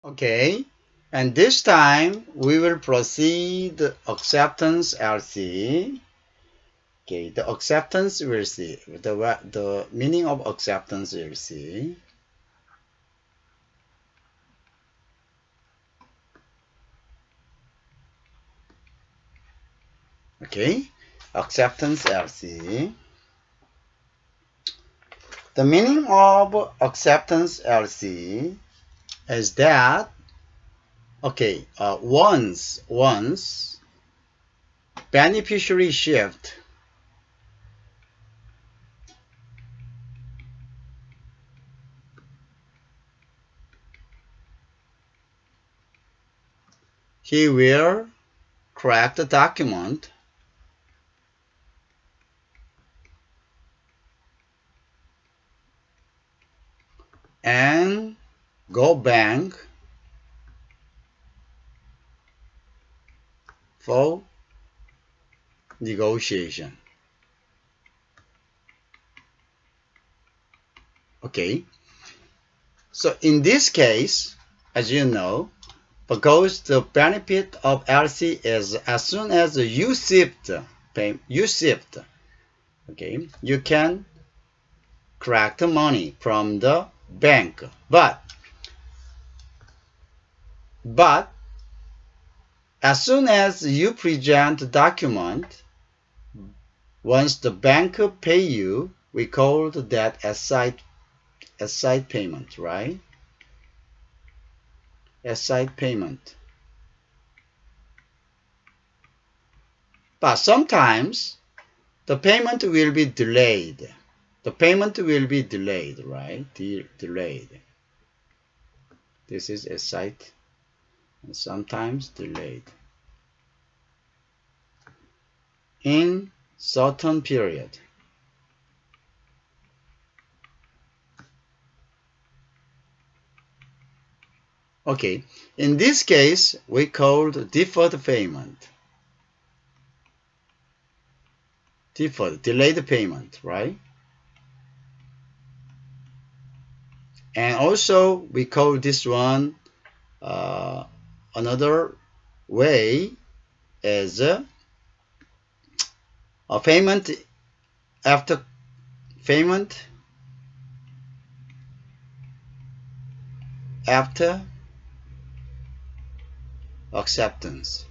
Okay, and this time we will proceed acceptance LC. Okay, the acceptance we'll see. The meaning of acceptance we'll see. Okay, acceptance LC. The meaning of acceptance LC is that okay, once beneficiary shift he will correct the document and go bank for negotiation. Okay, so in this case, as you know, because the benefit of LC is as soon as you shift, okay, you can collect money from the bank. But as soon as you present the document, once the bank pay you, we call that as side payment, right? As side payment. But sometimes the payment will be delayed. The payment will be delayed, right? Delayed. This is a site and sometimes delayed in certain period. Okay, in this case, we called deferred payment. Deferred, delayed payment, right? And also, we call this one another way is a payment after payment after acceptance.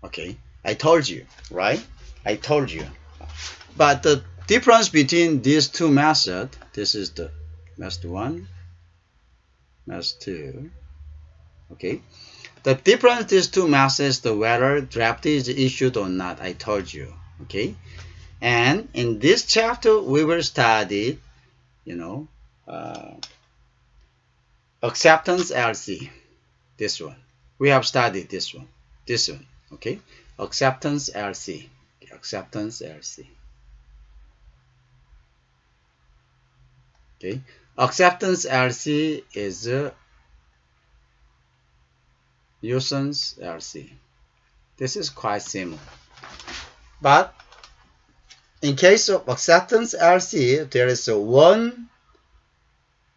Okay, I told you, right? I told you. But the difference between these two methods, this is the method 1, method 2. Okay, the difference these two methods, the whether draft is issued or not, I told you. Okay, and in this chapter we will study, you know, acceptance LC. This one we have studied this one. Okay, acceptance LC. Acceptance LC. Okay, acceptance LC is nuisance LC. This is quite similar. But in case of acceptance LC, there is one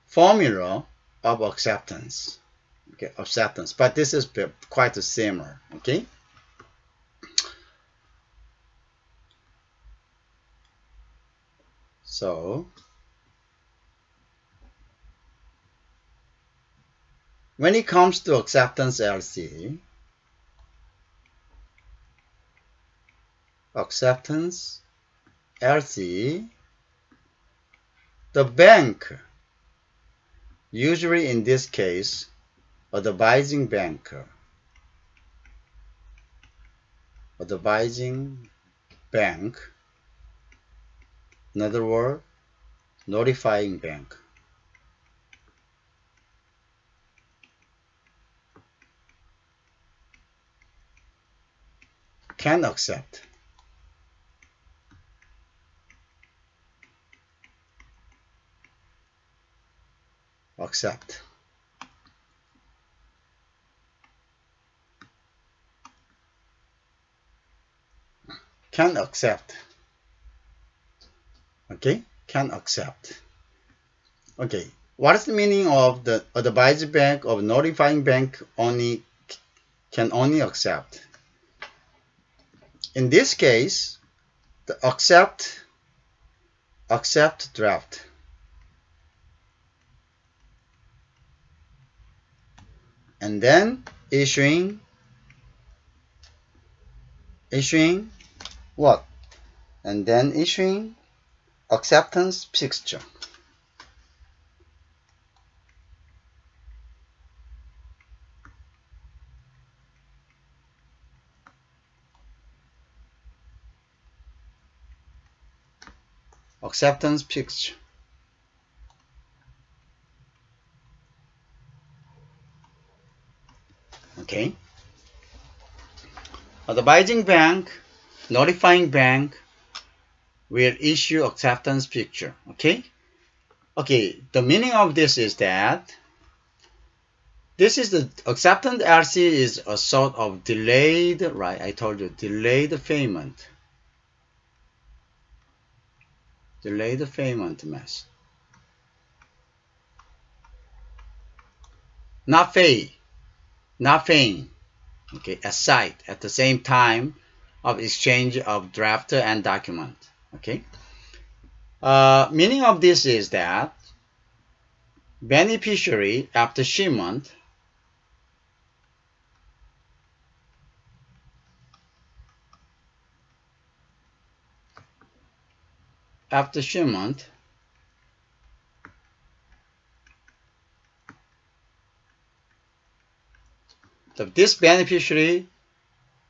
formula of acceptance. Okay, acceptance. But this is quite similar. Okay. So when it comes to acceptance LC, the bank, usually in this case, advising banker, advising bank, in other words, notifying bank, can accept. Accept. Can accept. Okay? Can accept. Okay, what is the meaning of the advisory bank of notifying bank can only accept? In this case, the accept draft, and then issuing what? And then issuing acceptance picture. Acceptance picture. Okay. Advising bank, notifying bank will issue acceptance picture. Okay. Okay. The meaning of this is that this is the acceptance LC is a sort of delayed, right? I told you delayed payment. Delayed payment method. Not paying. Okay, aside at the same time of exchange of draft and document. Okay. Meaning of this is that beneficiary after shipment this beneficiary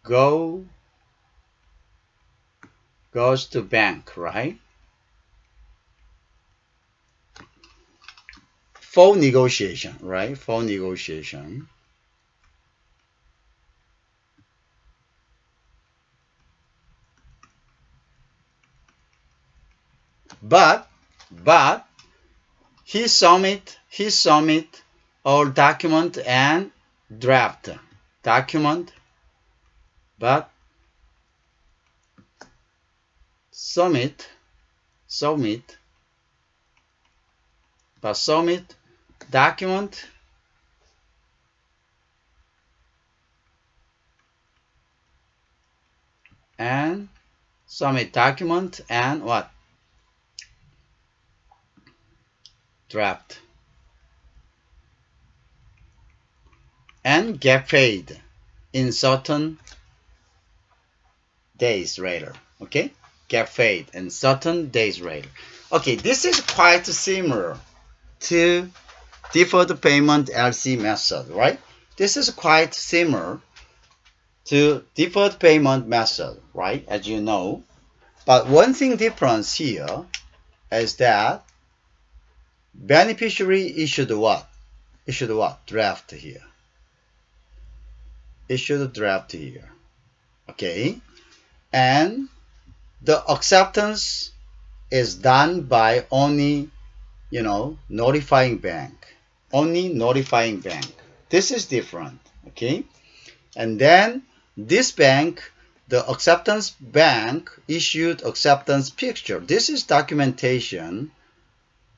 goes to bank, right? For negotiation, right? For negotiation. But he submit all document and draft document, but submit document and what? Draft. And get paid in certain days later. Okay? Get paid in certain days later. Okay, this is quite similar to deferred payment LC method, right? This is quite similar to deferred payment method, right? As you know. But one thing difference here is that beneficiary issued what? Draft here. Issued draft here. Okay? And the acceptance is done by only, notifying bank. Only notifying bank. This is different. Okay? And then this bank, the acceptance bank issued acceptance picture. This is documentation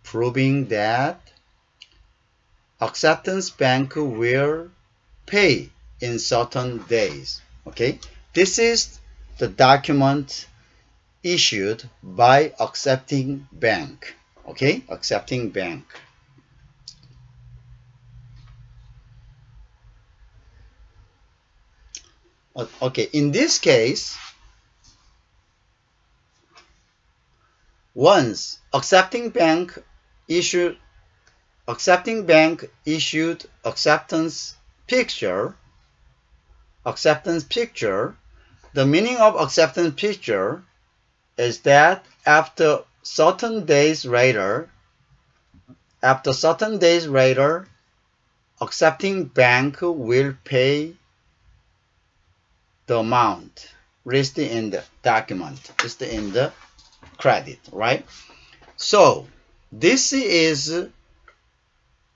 proving that acceptance bank will pay in certain days. Okay, this is the document issued by accepting bank. Okay, accepting bank. Okay, in this case, once accepting bank issued acceptance picture, the meaning of acceptance picture is that after certain days later, accepting bank will pay the amount listed in the document, listed in the credit, right? So this is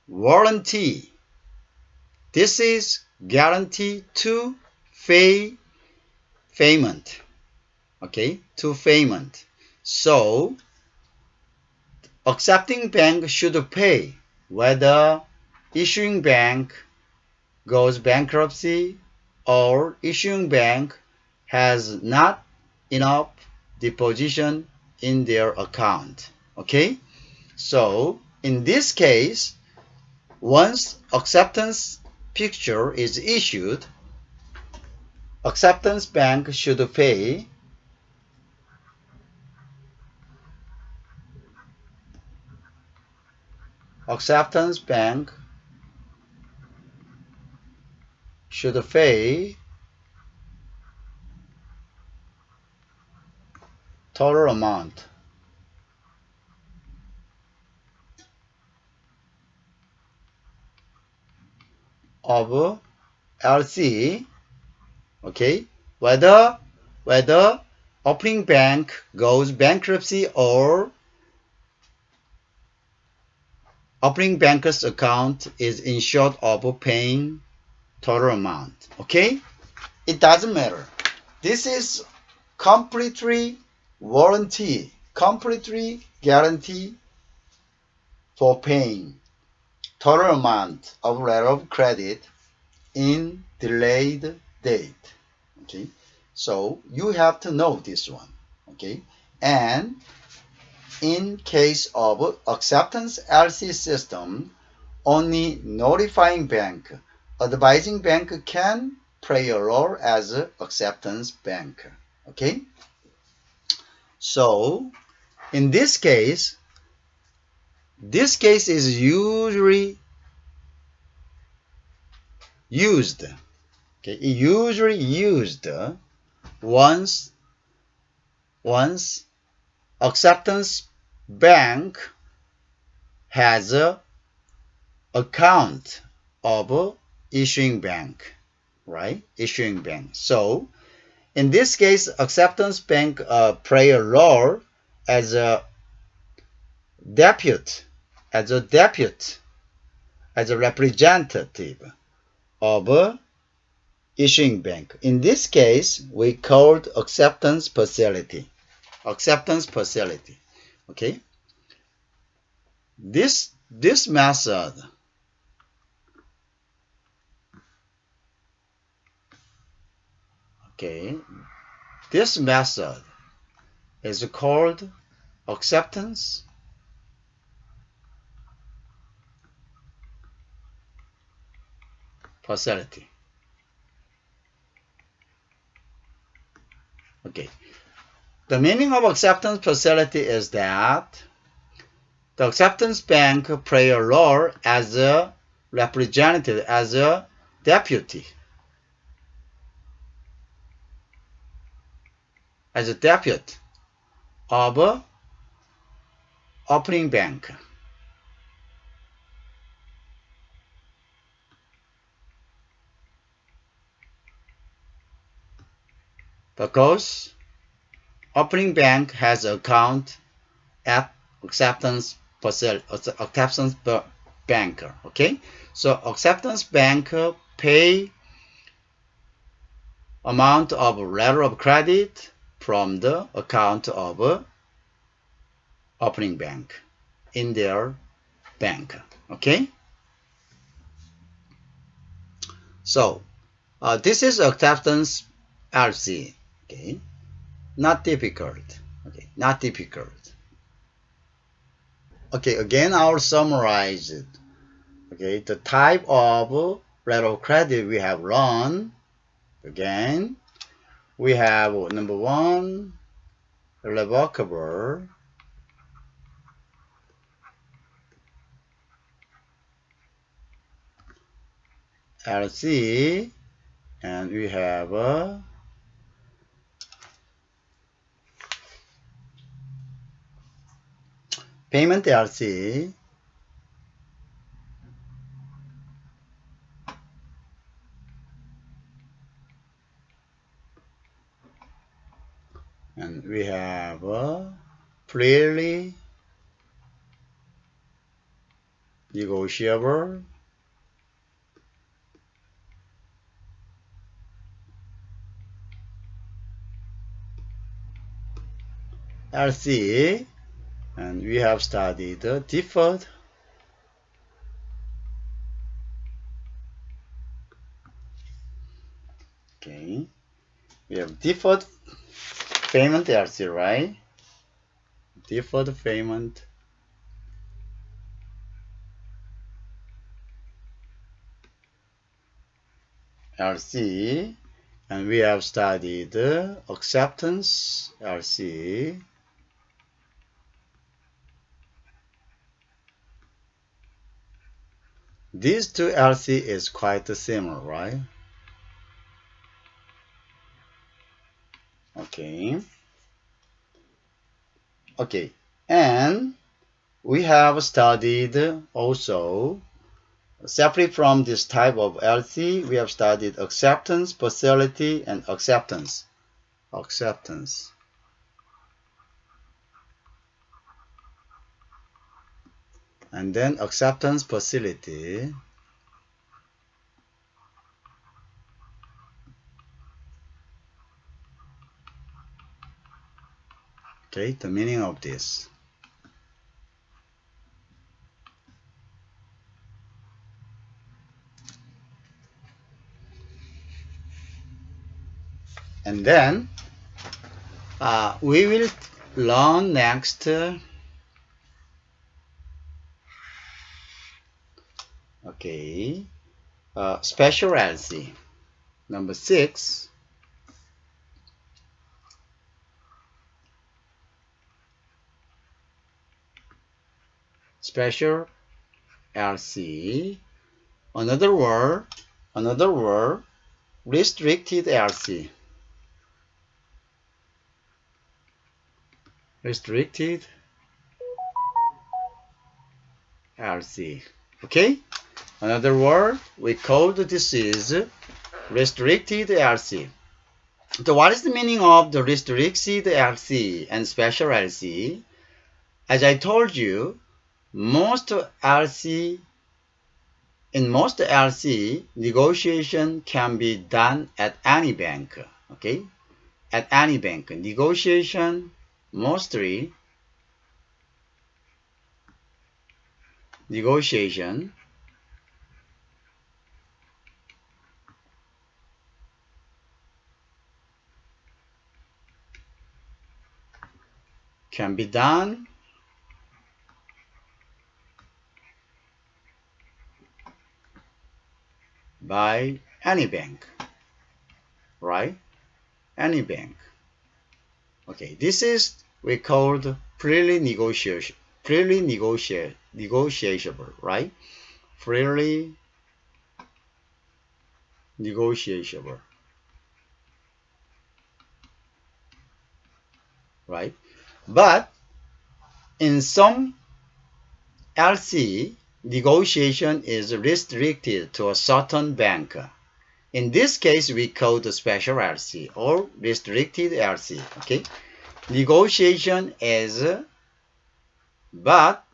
warranty. This is guarantee to payment. Okay, to payment. So accepting bank should pay whether issuing bank goes bankruptcy or issuing bank has not enough deposition in their account. Okay, so in this case, once acceptance picture is issued, acceptance bank should pay acceptance bank should pay total amount of LC, okay, whether opening bank goes bankruptcy or opening banker's account is insured of paying total amount. Okay, it doesn't matter. This is completely warranty, completely guarantee for paying total amount of letter of credit in delayed date. Okay, so you have to know this one. Okay, and in case of acceptance LC system, only notifying bank, advising bank can play a role as acceptance bank. Okay, so in this case is usually used. Okay, usually used once acceptance bank has a account of issuing bank, right? Issuing bank. So in this case, acceptance bank play a role as a deputy, as a deputy, as a representative of issuing bank. In this case, we called acceptance facility. Acceptance facility. Okay. This method okay, this method is called acceptance facility. Okay. The meaning of acceptance facility is that the acceptance bank play a role as a representative, as a deputy, of opening bank. Because opening bank has account at acceptance banker. Okay, so acceptance banker pay amount of letter of credit from the account of opening bank in their bank. Okay, so this is acceptance LC. Okay, not difficult. Okay, not difficult. Okay, again I'll summarize it. Okay, the type of letter of credit we have run. Again, we have number one, irrevocable, LC, and we have payment LC, and we have freely negotiable LC, And we have studied the deferred okay. We have deferred payment LC, right? Deferred payment LC, and we have studied acceptance LC. These two LC is quite similar, right? Okay. Okay. And we have studied also, separate from this type of LC, we have studied acceptance, facility, and acceptance. Acceptance. And then acceptance facility. Okay, the meaning of this. And then we will learn next okay, special LC. Number 6. Special LC. Another word, restricted LC. Restricted LC. Okay? Another word, we called this is restricted LC. So what is the meaning of the restricted LC and special LC? As I told you, most LC negotiation can be done at any bank. Okay? At any bank. Negotiation mostly can be done by any bank, right? Any bank. Okay, this is we called freely negotiable, right? Freely negotiable, right? But in some LC, negotiation is restricted to a certain bank. In this case, we call the special LC or restricted LC. Okay, negotiation is, but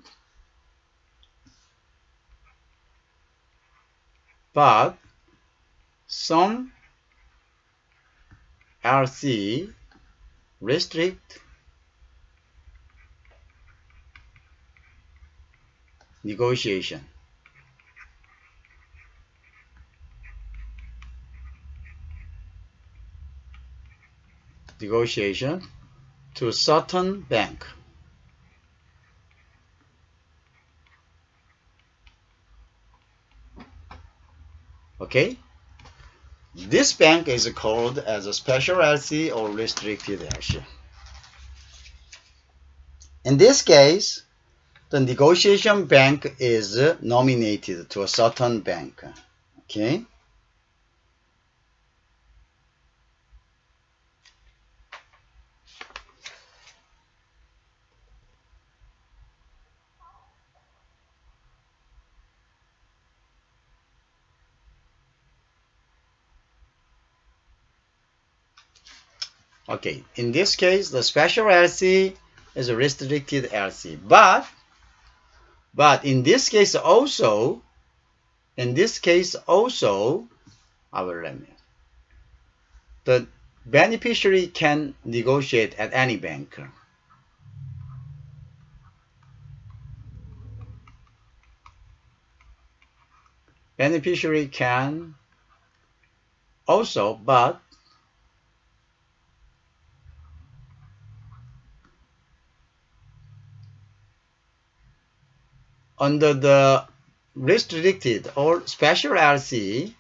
some LC restrict negotiation. Negotiation to certain bank. Okay, this bank is called as a special LC or restricted LC. In this case, the negotiation bank is nominated to a certain bank. Okay. Okay, in this case, the special LC is a restricted LC. But in this case also, I will limit. The beneficiary can negotiate at any bank. beneficiary can also, but under the restricted or special LC,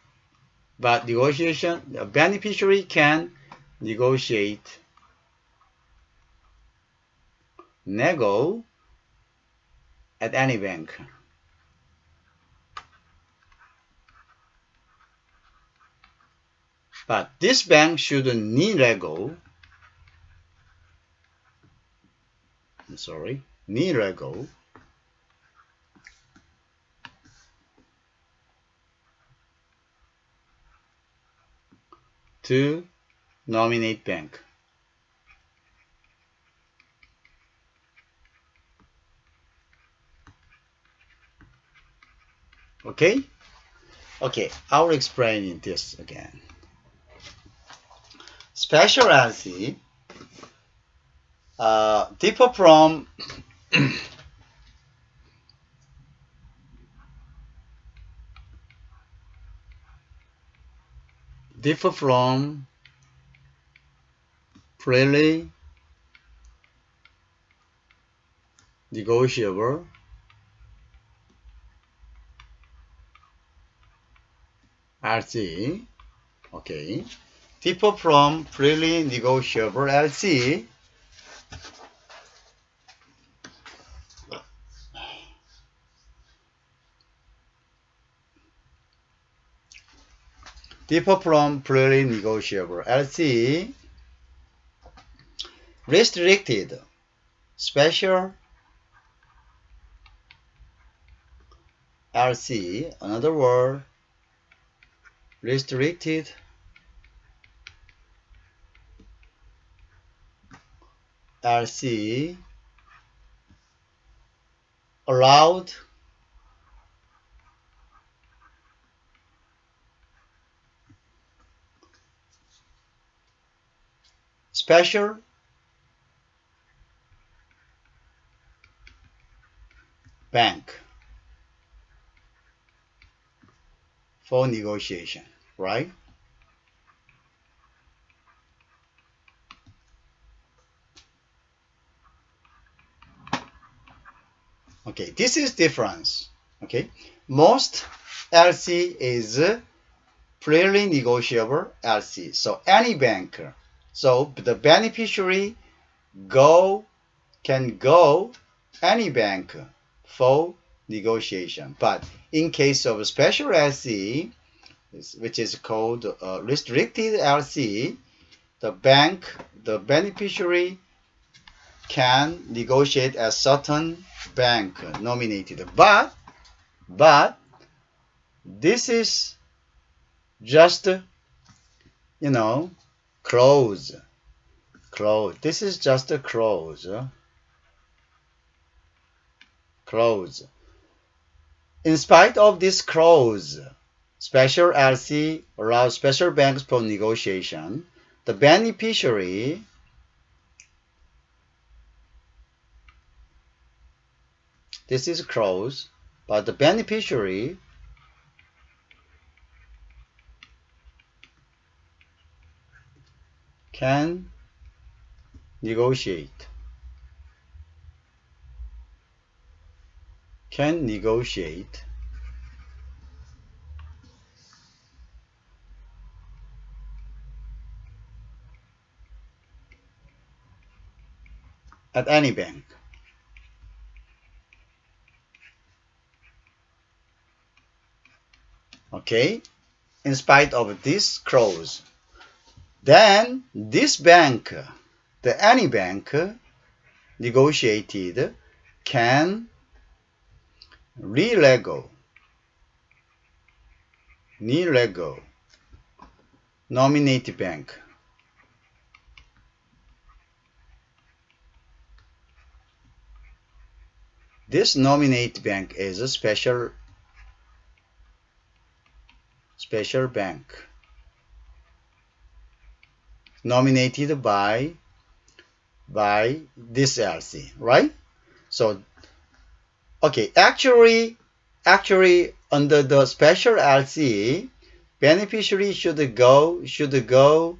but negotiation, the beneficiary can negotiate nego at any bank. But this bank should nego, nego to nominate bank. Okay? Okay, I'll explain this again. Special LC differ from freely negotiable LC. Okay, differ from freely negotiable LC restricted special LC, another word, restricted LC allowed special bank for negotiation, right? Okay, this is difference. Okay, most LC is freely negotiable LC. So any bank, so the beneficiary can go any bank for negotiation. But in case of special LC, which is called restricted LC, the beneficiary can negotiate a certain bank nominated. But this is just, clause. This is just a clause. In spite of this clause, special LC allows special banks for negotiation. The beneficiary this is clause, but the beneficiary can negotiate. At any bank. Okay, in spite of this clause, then this bank, any bank negotiated can re-lego nominate bank. This nominate bank is a special bank nominated by this LC, right? So, okay, actually under the special LC, beneficiary should go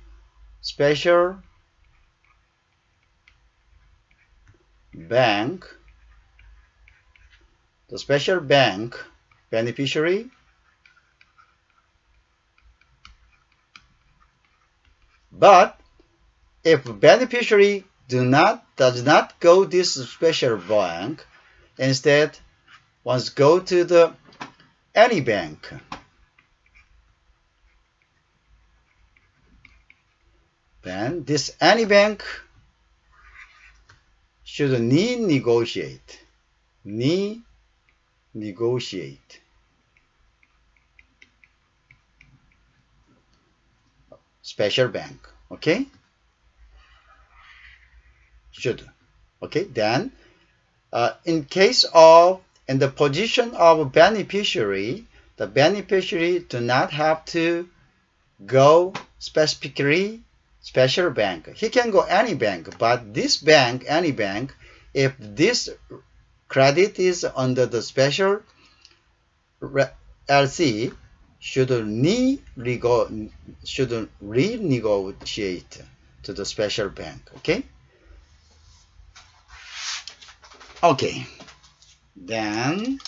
special bank, the special bank beneficiary, but if beneficiary does not go this special bank, instead wants go to the any bank, then this any bank should negotiate special bank. Okay, should. Okay, then in case of in the position of beneficiary, the beneficiary do not have to go specifically special bank. He can go any bank, but this bank, any bank, if this credit is under the special LC, should renegotiate to the special bank. Okay. Okay. Then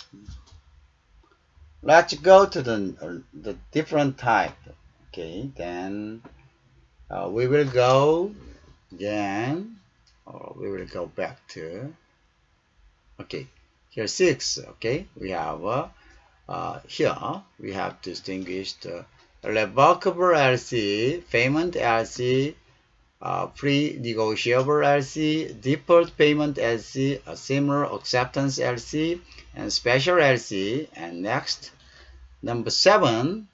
let's go to the different type. Okay. Then we will go again. We will go back to. Okay. Here 6. Okay. We have here we have distinguished revocable LC, payment LC, pre-negotiable LC, deferred payment LC, a similar acceptance LC, and special LC. And next, number 7,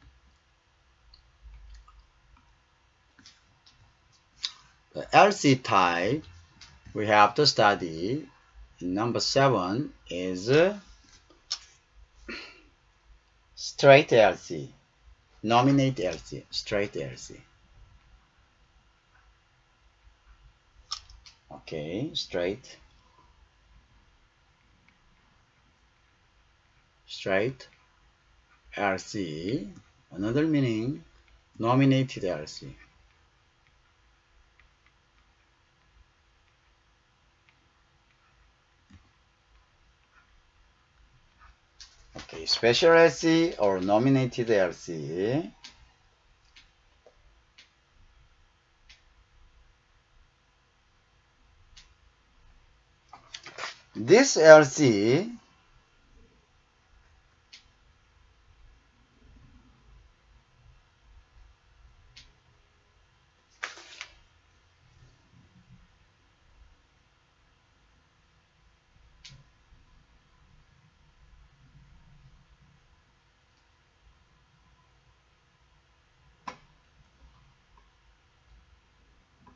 the LC type we have to study. Number 7 is straight LC, nominate LC, straight LC. Okay, straight LC. Another meaning, nominated LC. Okay, special LC or nominated LC. This LC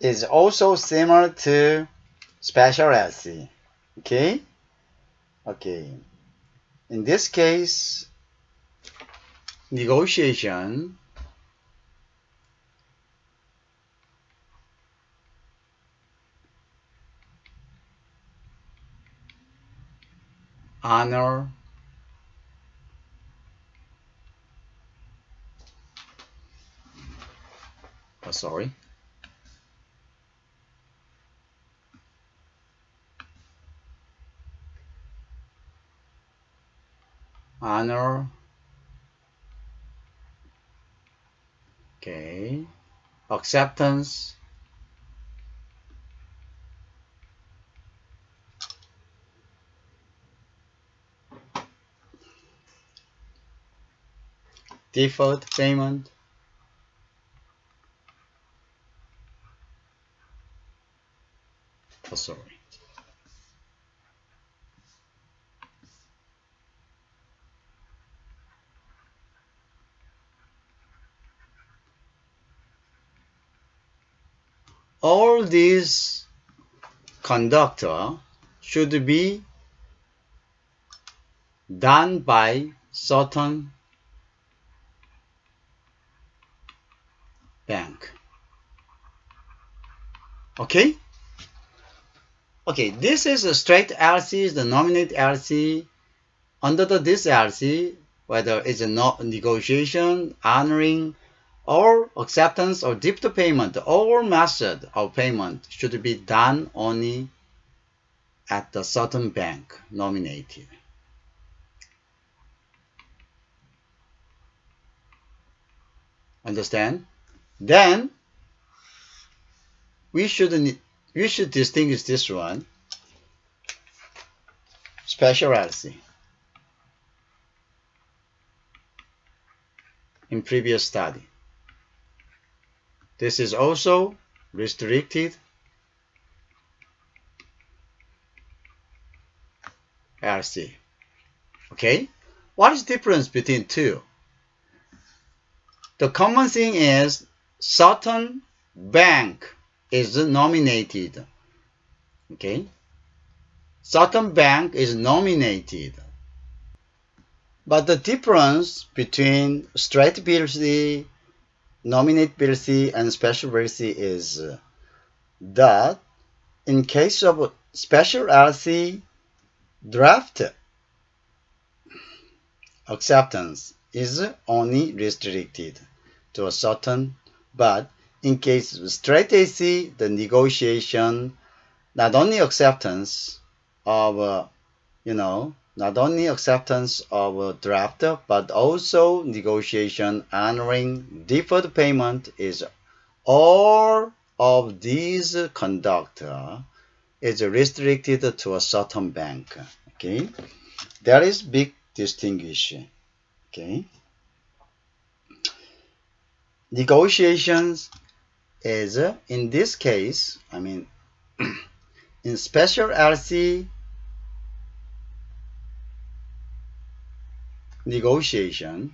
is also similar to special LC. Okay? Okay. In this case, negotiation honor sorry. Honor. Okay. Acceptance. Default payment. Oh, sorry. All these conductor should be done by certain bank. Okay? Okay, this is a straight LC, the nominate LC. Under this LC, whether it's a negotiation, honoring, or acceptance or deferred payment, all method of payment should be done only at the certain bank nominated. Understand? Then we should distinguish this one, special LC. In previous study, this is also restricted LC. Okay? What is the difference between two? The common thing is certain bank is nominated. Okay? Certain bank is nominated. But the difference between straight BLC, nominate BLC, and special BLC is that in case of special LC, draft acceptance is only restricted to a certain, but in case of straight AC, the negotiation, not only acceptance of, not only acceptance of a draft, but also negotiation honoring deferred payment is all of these conduct is restricted to a certain bank. Okay, there is big distinction. Okay, negotiations is in this case, in special LC negotiation,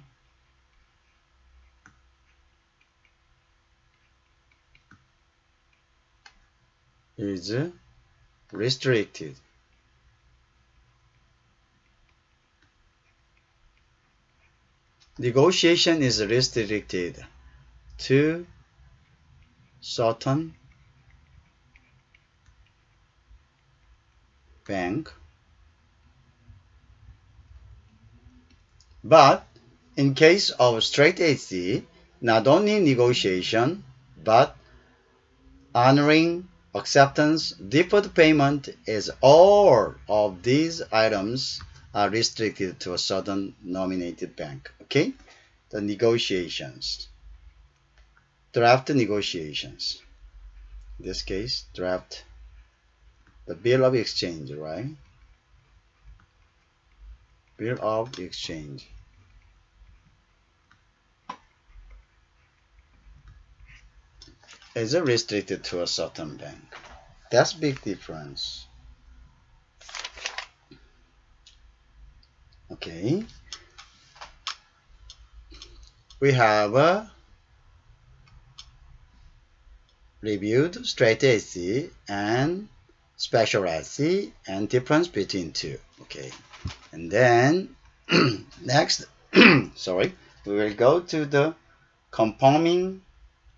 is restricted. Negotiation is restricted to certain bank, but in case of straight AC, not only negotiation, but honoring, acceptance, deferred payment is all of these items are restricted to a certain nominated bank. Okay, the negotiations, draft negotiations. In this case, draft the bill of exchange, right? Bill of exchange. Is restricted to a certain bank. That's big difference. Okay. We have reviewed straight AC and special AC and difference between two. Okay. And then next, sorry, we will go to the conforming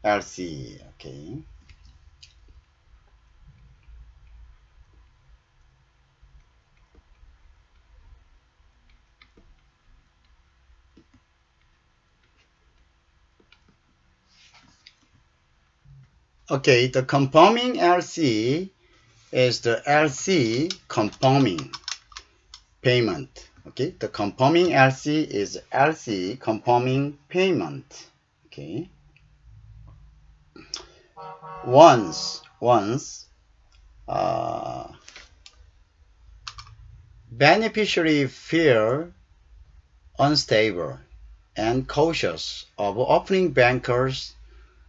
LC. Okay. Okay, the conforming LC is the LC conforming payment. Okay, the conforming LC is LC conforming payment. Okay, once beneficiary feel unstable and cautious of opening bankers'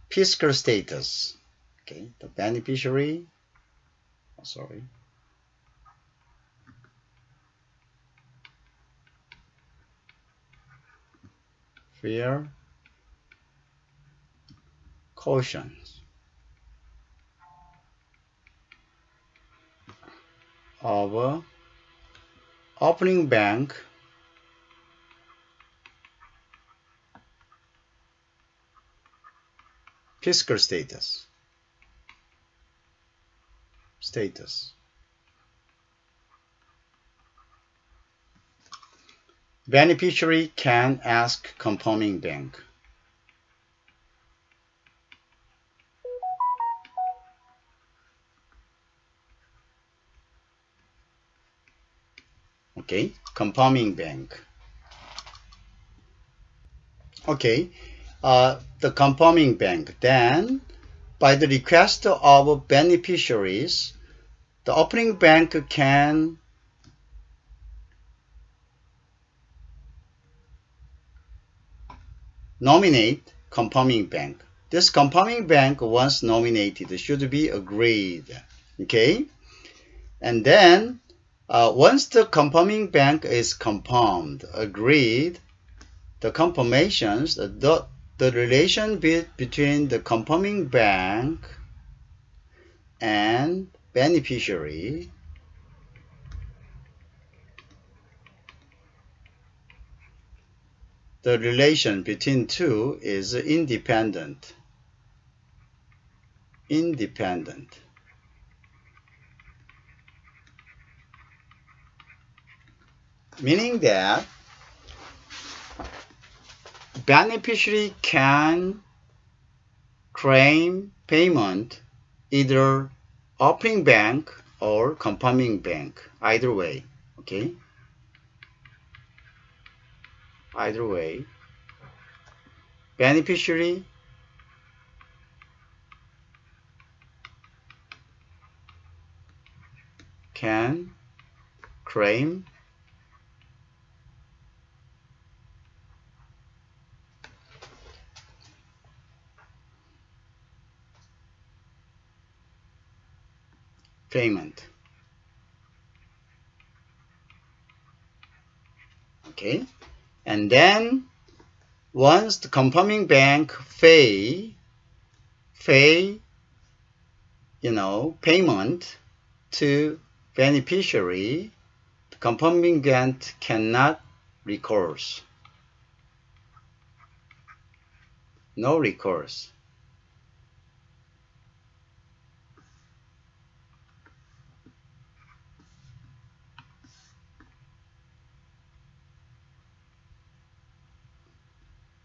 fiscal status. Okay, the beneficiary, fear, cautions of opening bank fiscal status. beneficiary can ask conforming bank. Okay, conforming bank. Okay, the conforming bank. Then, by the request of beneficiaries, the opening bank can nominate conforming bank. This conforming bank, once nominated, should be agreed. Okay, and then once the conforming bank is confirmed, agreed, the confirmations, the relation between the conforming bank and beneficiary the relation between two is independent. Independent. Meaning that beneficiary can claim payment either opening bank or conforming bank, either way. Okay, either way, beneficiary can claim payment. Okay, and then once the conforming bank pay payment to beneficiary, the conforming bank cannot recourse. No recourse.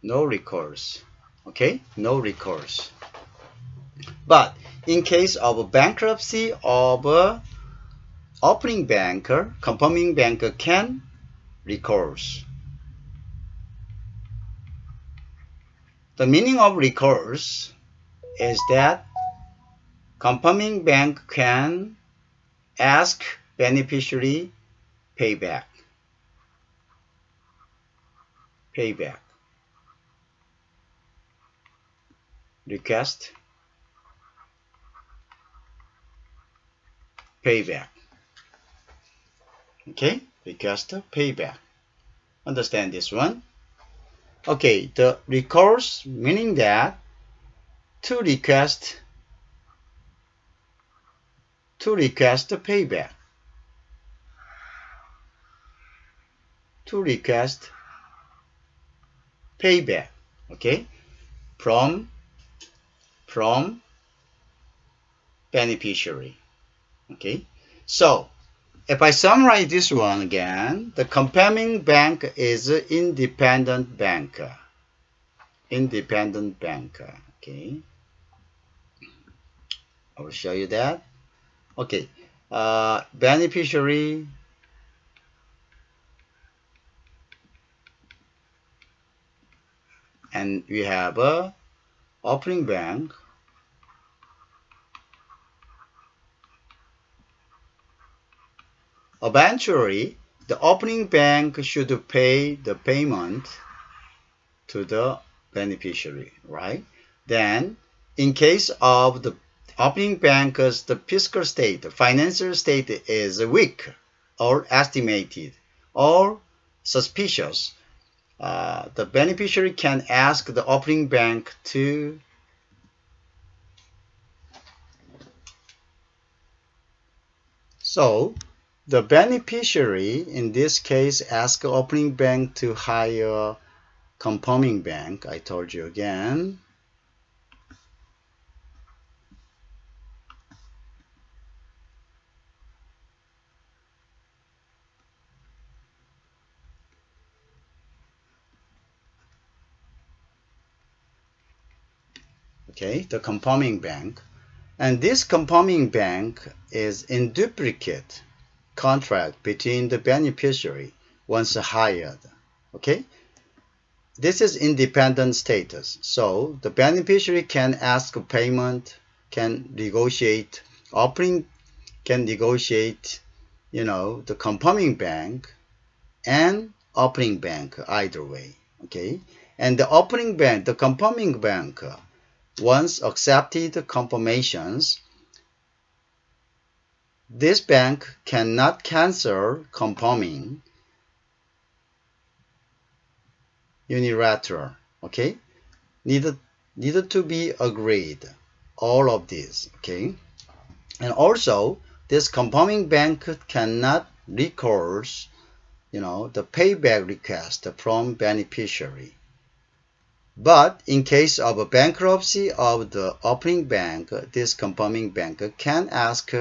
No recourse. Okay, no recourse. But in case of bankruptcy of opening banker, conforming banker can recourse. The meaning of recourse is that conforming bank can ask beneficiary payback. Payback. Request payback. Okay, request payback. Understand this one? Okay, the recourse meaning that to request payback. To request payback. Okay, from beneficiary. Okay, so if I summarize this one again, the conforming bank is an independent banker. Independent banker. Okay, I will show you that. Okay, beneficiary and we have a opening bank. Eventually, the opening bank should pay the payment to the beneficiary, right? Then, in case of the opening bank's the fiscal state, the financial state is weak or estimated or suspicious, the beneficiary can ask the opening bank to the beneficiary in this case asks opening bank to hire conforming bank. I told you again. okay, the compounding bank. And this compounding bank is in duplicate contract between the beneficiary once hired. Okay, this is independent status. So the beneficiary can ask payment, can negotiate offering, can negotiate, the compounding bank and opening bank either way. Okay, and the opening bank, the compounding bank, once accepted confirmations, this bank cannot cancel compounding unilateral. Okay, needed to be agreed. All of these. Okay, and also this compounding bank cannot record, the payback request from beneficiary. But in case of a bankruptcy of the opening bank, this compounding bank can ask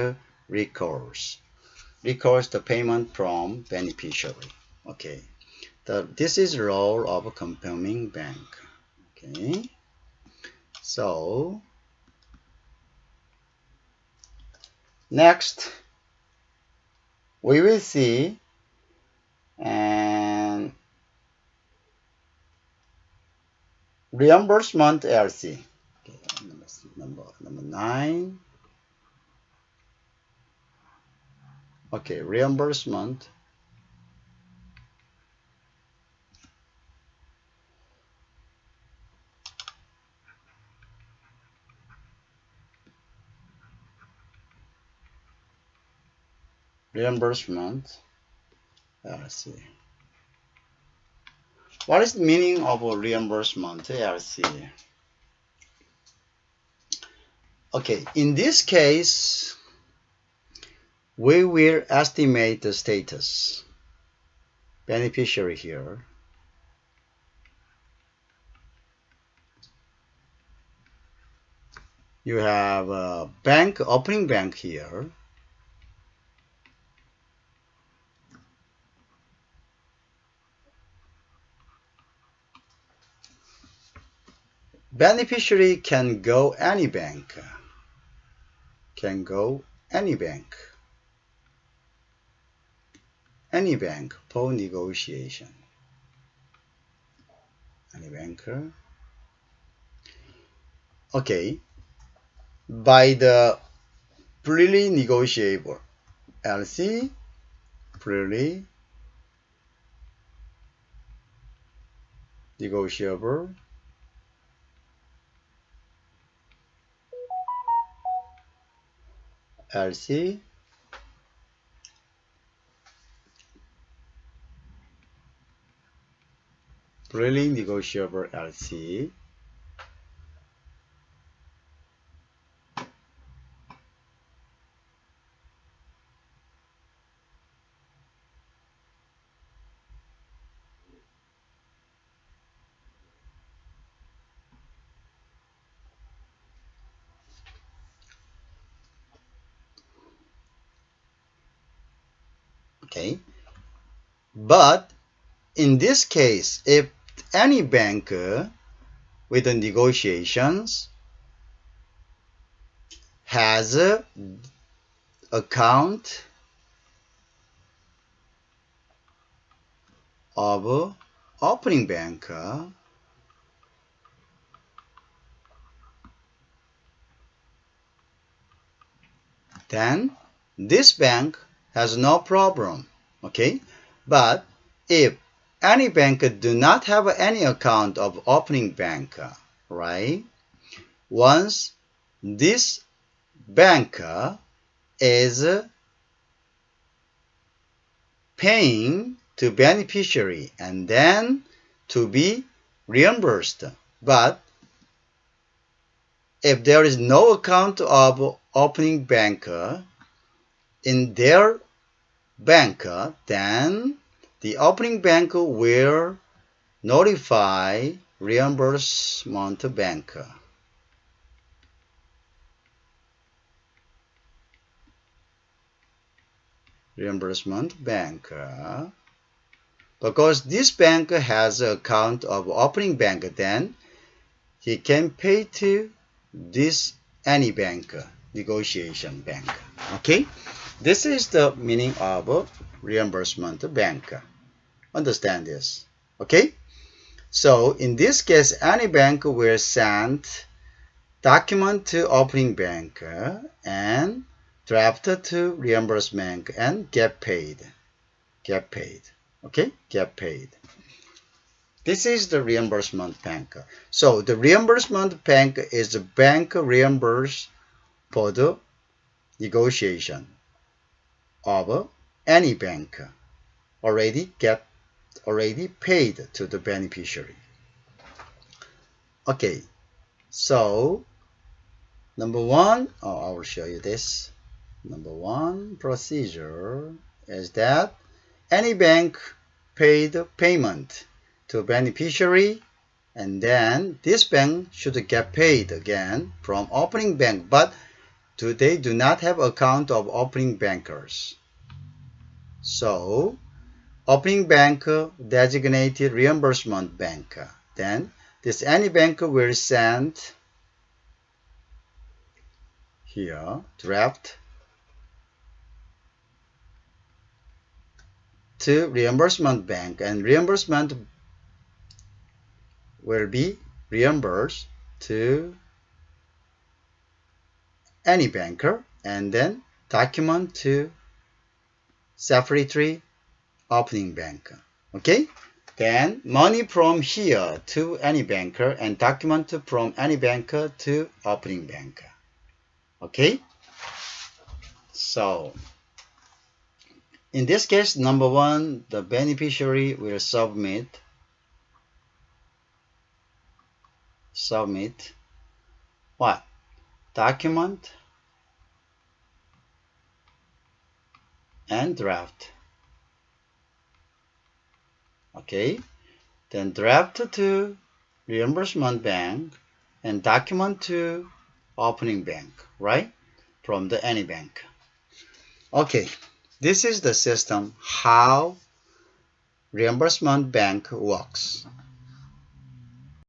recourse the payment from beneficiary. Okay, this is the role of a compounding bank. Okay, so next we will see and reimbursement LC. Okay, number 9. Okay, reimbursement. Reimbursement LC. What is the meaning of a reimbursement LC? Okay, in this case, we will estimate the status. Beneficiary here. You have a bank, opening bank here. Beneficiary can go any bank. Can go any bank. Any bank for negotiation. Any banker. Okay. By the freely negotiable LC, freely negotiable LC, freely negotiable LC. Okay, but in this case, if any banker with the negotiations has a account of opening banker, then this bank has no problem. Okay, but if any bank do not have any account of opening bank, right? Once this banker is paying to beneficiary and then to be reimbursed, but if there is no account of opening bank in their bank, then the opening bank will notify reimbursement bank. Reimbursement bank. Because this bank has an account of opening bank, then he can pay to this any bank, negotiation bank. Okay, this is the meaning of a reimbursement bank. Understand this. Okay, so in this case, any bank will send document to opening bank and draft to reimbursement and get paid. Get paid. Okay, get paid. This is the reimbursement bank. So the reimbursement bank is the bank reimburse for the negotiation of any bank already paid to the beneficiary. Okay, so number one, I will show you this. Number one procedure is that any bank paid payment to a beneficiary, and then this bank should get paid again from opening bank, but they do not have account of opening bankers. So opening bank designated reimbursement bank. Then this any bank will send here draft to reimbursement bank, and reimbursement will be reimbursed to any banker, and then document to secretary opening bank. Okay, then money from here to any banker and document from any banker to opening bank. Okay, so in this case, number one, the beneficiary will submit what? Document and draft. Okay, then draft to reimbursement bank and document to opening bank, right? From the any bank. Okay, this is the system how reimbursement bank works.